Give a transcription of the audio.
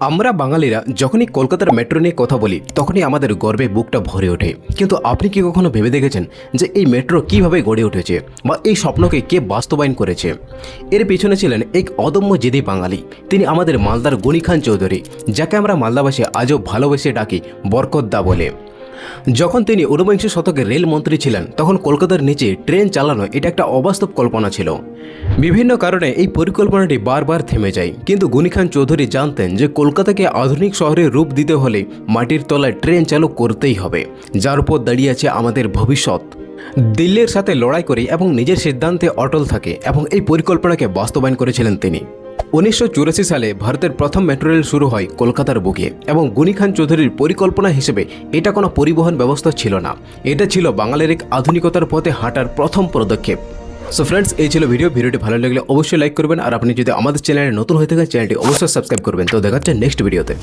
আমরা বাঙালিরা যখনই কলকাতার মেট্রো নিয়ে কথা বলি তখনই আমাদের গর্বে বুকটা ভরে ওঠে। কিন্তু আপনি কি কখনো ভেবে দেখেছেন যে এই মেট্রো কিভাবে গড়ে উঠেছে বা এই স্বপ্নকে কে বাস্তবায়ন করেছে? এর পেছনে ছিলেন এক অদম্য জেদি বাঙালি। তিনি আমাদের মালদার গনি খান চৌধুরী, যাকে আমরা মালদাবাসী আজও ভালোবেসে ডাকি বরকতদা বলে। যখন তিনি ঊনবিংশ শতকের রেলমন্ত্রী ছিলেন তখন কলকাতার নিচে ট্রেন চালানো এটা একটা অবাস্তব কল্পনা ছিল। বিভিন্ন কারণে এই পরিকল্পনাটি বারবার থেমে যায়, কিন্তু গনি খান চৌধুরী জানতেন যে কলকাতাকে আধুনিক শহরে রূপ দিতে হলে মাটির তলায় ট্রেন চালু করতেই হবে, যার উপর দাঁড়িয়ে আছে আমাদের ভবিষ্যৎ। দিল্লির সাথে লড়াই করে এবং নিজের সিদ্ধান্তে অটল থাকে এবং এই পরিকল্পনাকে বাস্তবায়ন করেছিলেন তিনি। 1984 সালে ভারতের প্রথম মেট্রো রেল শুরু হয় কলকাতার বুকে এবং গনি খান চৌধুরীর পরিকল্পনা হিসেবে এটা কোনো পরিবহন ব্যবস্থা ছিল না, এটা ছিল বাঙালির এক আধুনিকতার পথে হাঁটার প্রথম পদক্ষেপ। সো ফ্রেন্ডস, এই ছিল ভিডিওটি ভালো লাগলে অবশ্যই লাইক করবেন, আর আপনি যদি আমাদের চ্যানেলে নতুন হয়ে থাকেন চ্যানেলটি অবশ্যই সাবস্ক্রাইব করবেন। তো দেখা হচ্ছে নেক্সট ভিডিওতে।